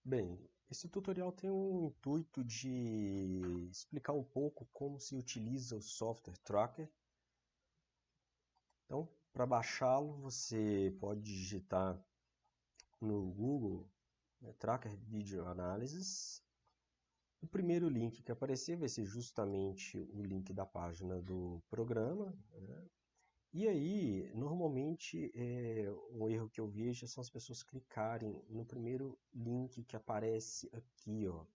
Bem, esse tutorial tem o intuito de explicar um pouco como se utiliza o software Tracker. Então, para baixá-lo, você pode digitar no Google, Tracker Video Analysis. O primeiro link que aparecer vai ser justamente o link da página do programa, né? E aí, normalmente, o erro que eu vejo são as pessoas clicarem no primeiro link que aparece aqui, ó,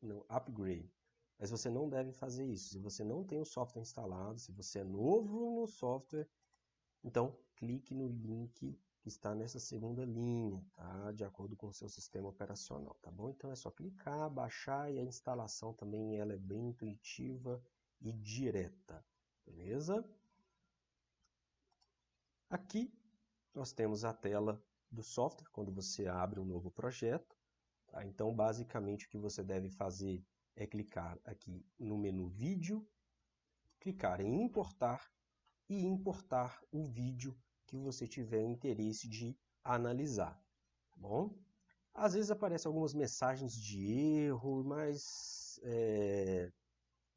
no Upgrade. Mas você não deve fazer isso. Se você não tem o software instalado, se você é novo no software, então clique no link que está nessa segunda linha, tá? De acordo com o seu sistema operacional, tá bom? Então é só clicar, baixar, e a instalação também ela é bem intuitiva e direta, beleza? Aqui nós temos a tela do software quando você abre um novo projeto, tá? Então basicamente o que você deve fazer é clicar aqui no menu Vídeo, clicar em Importar e importar o vídeo que você tiver interesse de analisar, tá bom? Às vezes aparecem algumas mensagens de erro, mas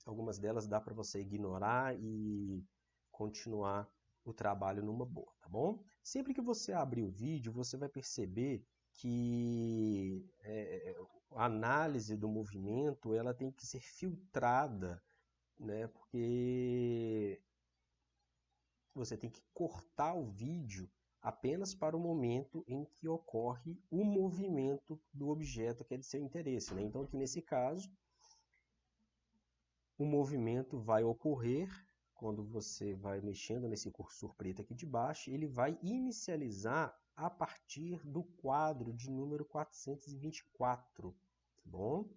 algumas delas dá para você ignorar e continuar o trabalho numa boa, tá bom? Sempre que você abrir o vídeo, você vai perceber que a análise do movimento ela tem que ser filtrada, né? Porque você tem que cortar o vídeo apenas para o momento em que ocorre o movimento do objeto que é de seu interesse, né? Então, aqui nesse caso, o movimento vai ocorrer quando você vai mexendo nesse cursor preto aqui de baixo, ele vai inicializar a partir do quadro de número 424, tá bom?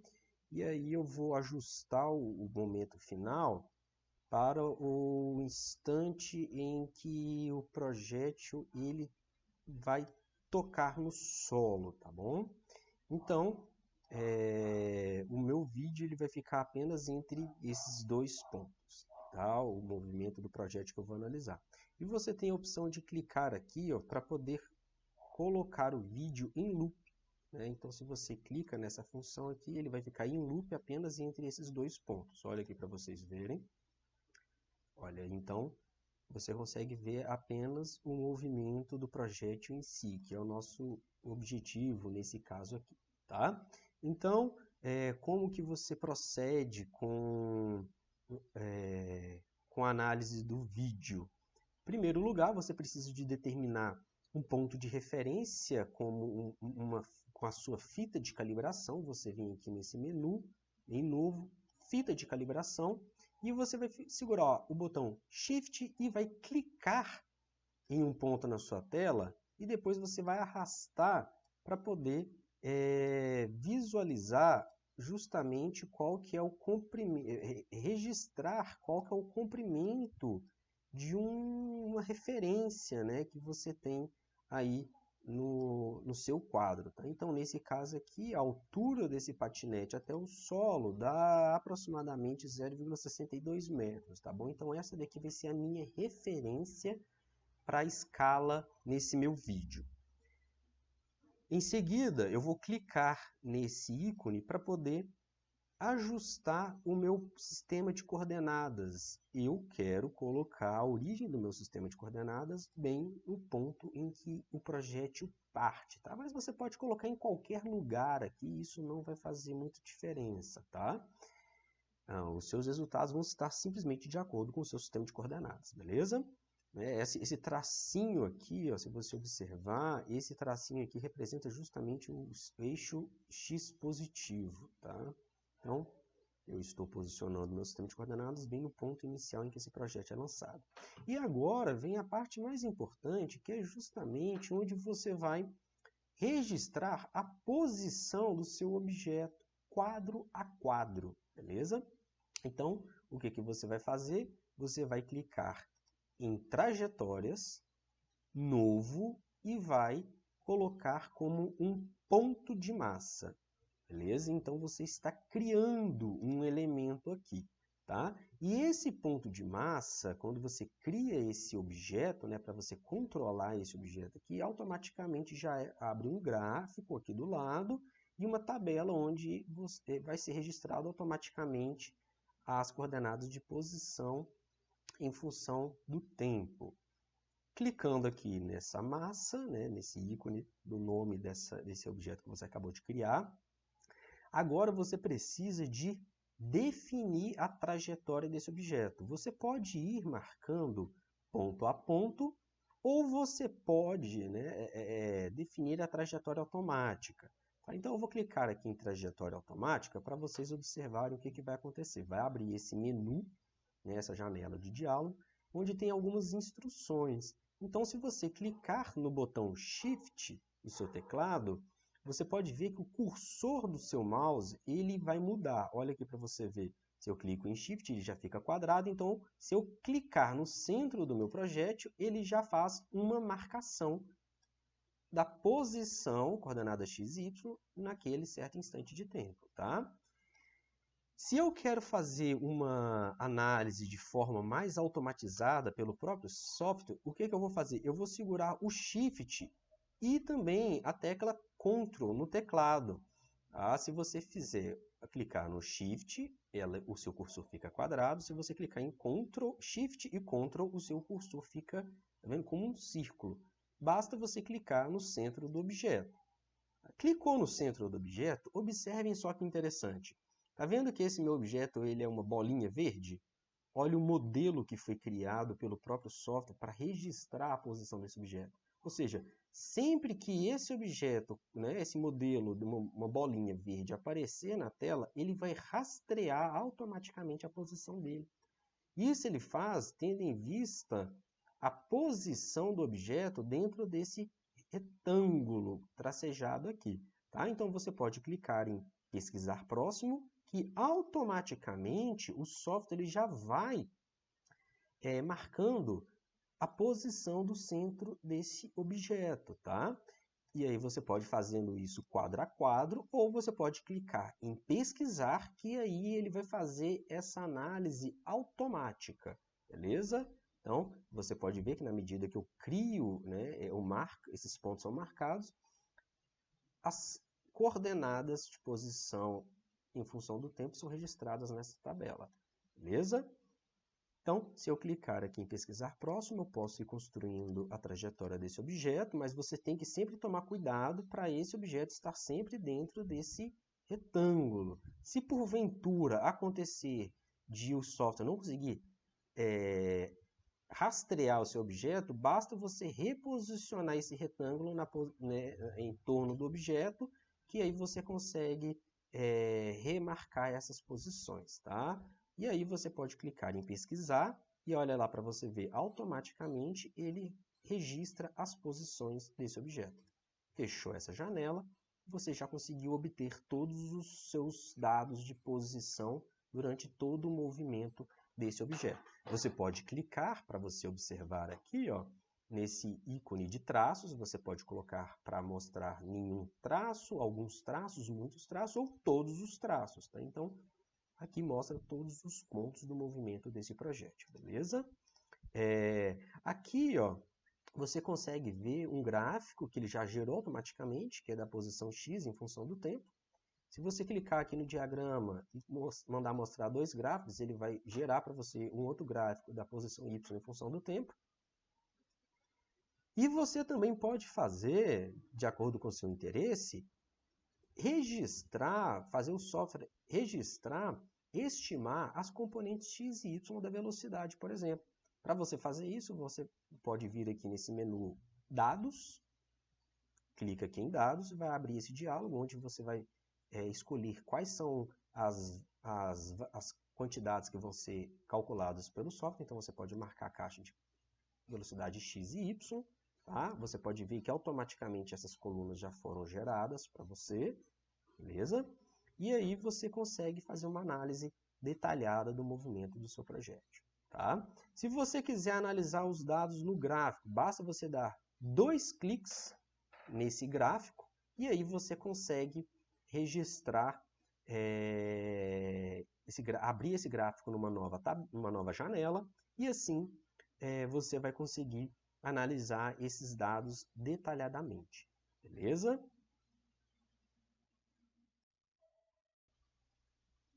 E aí eu vou ajustar o momento final para o instante em que o projétil ele vai tocar no solo, tá bom? Então, o meu vídeo ele vai ficar apenas entre esses dois pontos, tá? O movimento do projétil que eu vou analisar. E você tem a opção de clicar aqui para poder colocar o vídeo em loop, né? Então, se você clica nessa função aqui, ele vai ficar em loop apenas entre esses dois pontos. Olha aqui para vocês verem. Olha, então você consegue ver apenas o movimento do projétil em si, que é o nosso objetivo nesse caso aqui, tá? Então, como que você procede com a análise do vídeo? Em primeiro lugar, você precisa de determinar um ponto de referência com a sua fita de calibração. Você vem aqui nesse menu, em novo, fita de calibração, e você vai segurar, ó, o botão Shift e vai clicar em um ponto na sua tela e depois você vai arrastar para poder visualizar justamente qual que é o comprimento, registrar qual que é o comprimento de uma referência, né, que você tem aí no seu quadro, tá? Então, nesse caso aqui, a altura desse patinete até o solo dá aproximadamente 0,62 metros, tá bom? Então, essa daqui vai ser a minha referência para a escala nesse meu vídeo. Em seguida, eu vou clicar nesse ícone para poder ajustar o meu sistema de coordenadas. Eu quero colocar a origem do meu sistema de coordenadas bem no ponto em que o projétil parte, tá? Mas você pode colocar em qualquer lugar aqui, isso não vai fazer muita diferença, tá? Os seus resultados vão estar simplesmente de acordo com o seu sistema de coordenadas, beleza? Esse tracinho aqui, ó, se você observar, esse tracinho aqui representa justamente o eixo X positivo, tá? Então, eu estou posicionando meu sistema de coordenadas bem no ponto inicial em que esse projeto é lançado. E agora vem a parte mais importante, que é justamente onde você vai registrar a posição do seu objeto, quadro a quadro, beleza? Então, o que você vai fazer? Você vai clicar em trajetórias, novo, e vai colocar como um ponto de massa. Beleza? Então você está criando um elemento aqui. tá? E esse ponto de massa, quando você cria esse objeto, né, para você controlar esse objeto aqui, automaticamente já abre um gráfico aqui do lado e uma tabela onde vai ser registrado automaticamente as coordenadas de posição em função do tempo. Clicando aqui nessa massa, né, nesse ícone do nome desse objeto que você acabou de criar, agora você precisa de definir a trajetória desse objeto. Você pode ir marcando ponto a ponto, ou você pode, né, definir a trajetória automática. Tá? Então, eu vou clicar aqui em trajetória automática para vocês observarem o que vai acontecer. Vai abrir esse menu, né, essa janela de diálogo, onde tem algumas instruções. Então, se você clicar no botão Shift no seu teclado, você pode ver que o cursor do seu mouse ele vai mudar. Olha aqui para você ver. Se eu clico em Shift, ele já fica quadrado. Então, se eu clicar no centro do meu projétil, ele já faz uma marcação da posição, coordenada x e y, naquele certo instante de tempo, tá? Se eu quero fazer uma análise de forma mais automatizada pelo próprio software, o que eu vou fazer? Eu vou segurar o Shift e também a tecla Ctrl no teclado. Tá? Se você clicar no Shift, o seu cursor fica quadrado. Se você clicar em Shift e Ctrl, o seu cursor fica, tá vendo, como um círculo. Basta você clicar no centro do objeto. Clicou no centro do objeto, observem só que interessante. Está vendo que esse meu objeto ele é uma bolinha verde? Olha o modelo que foi criado pelo próprio software para registrar a posição desse objeto. Ou seja, sempre que esse objeto, né, esse modelo de uma bolinha verde aparecer na tela, ele vai rastrear automaticamente a posição dele. Isso ele faz tendo em vista a posição do objeto dentro desse retângulo tracejado aqui. Tá? Então, você pode clicar em pesquisar próximo, que automaticamente o software ele já vai marcando a posição do centro desse objeto, tá? E aí você pode fazendo isso quadro a quadro, ou você pode clicar em pesquisar, que aí ele vai fazer essa análise automática, beleza? Então, você pode ver que na medida que eu crio, né, esses pontos são marcados, as coordenadas de posição em função do tempo são registradas nessa tabela, beleza? Então, se eu clicar aqui em pesquisar próximo, eu posso ir construindo a trajetória desse objeto, mas você tem que sempre tomar cuidado para esse objeto estar sempre dentro desse retângulo. Se porventura acontecer de o software não conseguir rastrear o seu objeto, basta você reposicionar esse retângulo em torno do objeto, que aí você consegue remarcar essas posições, tá? E aí você pode clicar em pesquisar e olha lá para você ver, automaticamente ele registra as posições desse objeto. Fechou essa janela, você já conseguiu obter todos os seus dados de posição durante todo o movimento desse objeto. Você pode clicar para você observar aqui, ó, nesse ícone de traços, você pode colocar para mostrar nenhum traço, alguns traços, muitos traços ou todos os traços, tá? Então, aqui mostra todos os pontos do movimento desse projétil, beleza? Aqui, ó, você consegue ver um gráfico que ele já gerou automaticamente, que é da posição X em função do tempo. Se você clicar aqui no diagrama e mandar mostrar dois gráficos, ele vai gerar para você um outro gráfico da posição Y em função do tempo. E você também pode fazer, de acordo com o seu interesse, fazer o software registrar, estimar as componentes x e y da velocidade, por exemplo. Para você fazer isso, você pode vir aqui nesse menu Dados, clica aqui em Dados e vai abrir esse diálogo, onde você vai escolher quais são as quantidades que vão ser calculadas pelo software. Então, você pode marcar a caixa de velocidade x e y. Tá? Você pode ver que automaticamente essas colunas já foram geradas para você, beleza? E aí você consegue fazer uma análise detalhada do movimento do seu projétil. Tá? Se você quiser analisar os dados no gráfico, basta você dar 2 cliques nesse gráfico e aí você consegue registrar abrir esse gráfico numa nova janela, e assim você vai conseguir analisar esses dados detalhadamente. Beleza?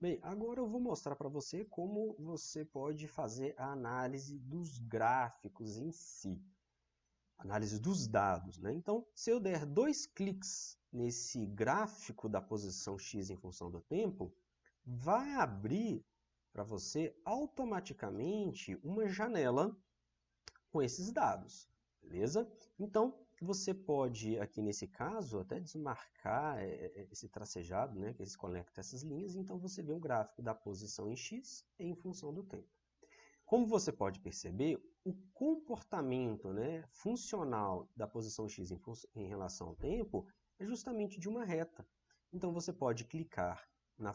Bem, agora eu vou mostrar para você como você pode fazer a análise dos gráficos em si. Análise dos dados, né? Então, se eu der 2 cliques nesse gráfico da posição X em função do tempo, vai abrir para você automaticamente uma janela com esses dados, beleza? Então, você pode, aqui nesse caso, até desmarcar esse tracejado, né, que eles conectam essas linhas, então você vê um gráfico da posição em X em função do tempo. Como você pode perceber, o comportamento, né, funcional da posição X em relação ao tempo é justamente de uma reta. Então, você pode clicar na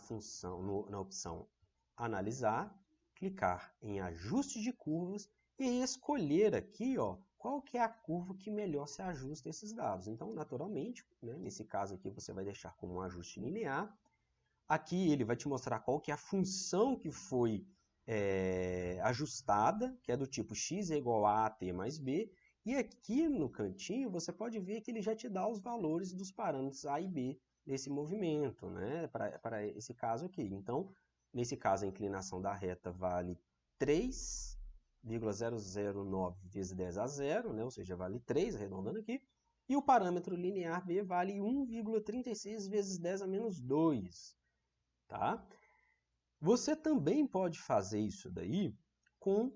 opção Analisar, clicar em Ajuste de Curvas e escolher aqui, ó, qual que é a curva que melhor se ajusta a esses dados. Então, naturalmente, né, nesse caso aqui, você vai deixar como um ajuste linear. Aqui ele vai te mostrar qual que é a função que foi ajustada, que é do tipo x é igual a t mais b. E aqui no cantinho você pode ver que ele já te dá os valores dos parâmetros a e b desse movimento, né, para esse caso aqui. Então, nesse caso, a inclinação da reta vale 3,009 vezes 10 a 0, né? Ou seja, vale 3, arredondando aqui. E o parâmetro linear B vale 1,36 vezes 10 a menos 2. Tá? Você também pode fazer isso daí com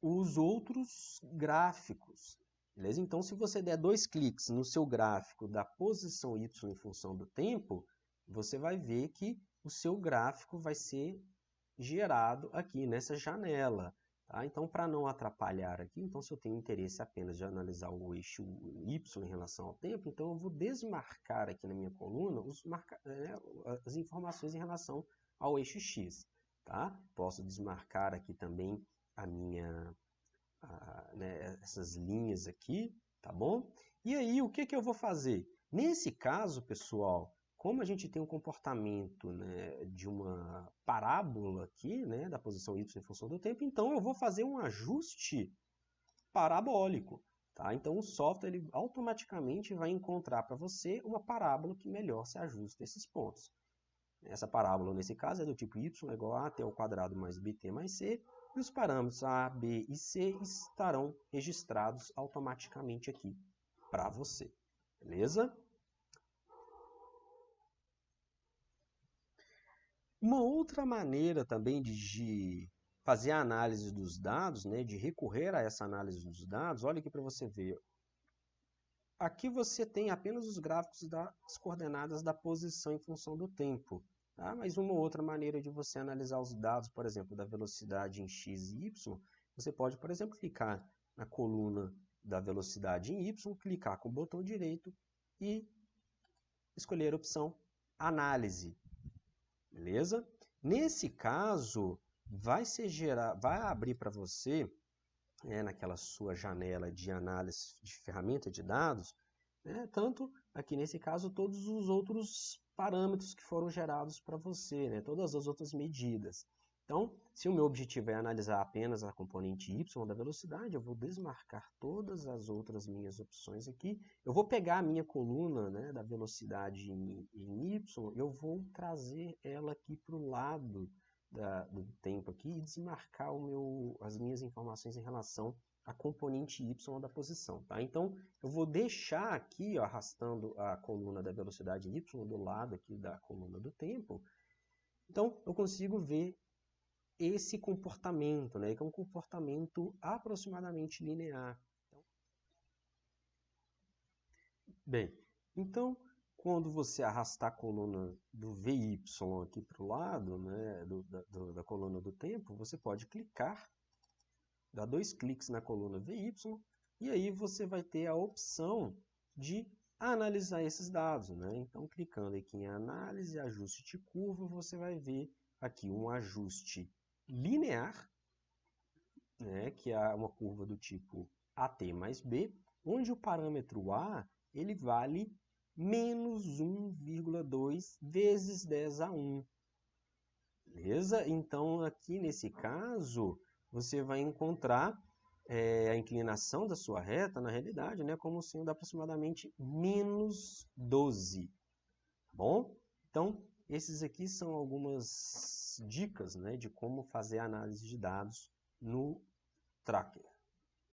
os outros gráficos. Beleza? Então, se você der 2 cliques no seu gráfico da posição Y em função do tempo, você vai ver que o seu gráfico vai ser gerado aqui nessa janela. Tá? Então, para não atrapalhar aqui, então se eu tenho interesse apenas de analisar o eixo Y em relação ao tempo, então eu vou desmarcar aqui na minha coluna as informações em relação ao eixo X. Tá? Posso desmarcar aqui também essas linhas aqui, tá bom? E aí, o que eu vou fazer? Nesse caso, pessoal, como a gente tem um comportamento, né, de uma parábola aqui, né, da posição y em função do tempo, então eu vou fazer um ajuste parabólico. Tá? Então o software ele automaticamente vai encontrar para você uma parábola que melhor se ajusta a esses pontos. Essa parábola, nesse caso, é do tipo y é igual a t ao quadrado mais bt mais c, e os parâmetros a, b e c estarão registrados automaticamente aqui para você. Beleza? Uma outra maneira também de fazer a análise dos dados, né, de recorrer a essa análise dos dados, olha aqui para você ver. Aqui você tem apenas os gráficos das coordenadas da posição em função do tempo. Tá? Mas uma outra maneira de você analisar os dados, por exemplo, da velocidade em x e y, você pode, por exemplo, clicar na coluna da velocidade em y, clicar com o botão direito e escolher a opção Análise. Beleza? Nesse caso, vai abrir para você, naquela sua janela de análise de ferramenta de dados, né, tanto aqui nesse caso todos os outros parâmetros que foram gerados para você, né, todas as outras medidas. Então, se o meu objetivo é analisar apenas a componente y da velocidade, eu vou desmarcar todas as outras minhas opções aqui. Eu vou pegar a minha coluna, né, da velocidade em y, eu vou trazer ela aqui para o lado do tempo aqui e desmarcar as minhas informações em relação à componente y da posição. Tá? Então, eu vou deixar aqui, ó, arrastando a coluna da velocidade y do lado aqui da coluna do tempo. Então, eu consigo ver esse comportamento, né, que é um comportamento aproximadamente linear. Bem, então, quando você arrastar a coluna do VY aqui para o lado, né, da coluna do tempo, você pode clicar, dar 2 cliques na coluna VY, e aí você vai ter a opção de analisar esses dados. Né? Então, clicando aqui em Análise, Ajuste de Curva, você vai ver aqui um ajuste linear, né, que é uma curva do tipo AT mais B, onde o parâmetro A ele vale menos 1,2 vezes 10 a 1. Beleza? Então, aqui nesse caso, você vai encontrar a inclinação da sua reta, na realidade, né, como sendo aproximadamente menos 12. Tá bom? Então, esses aqui são algumas dicas, né, de como fazer a análise de dados no Tracker.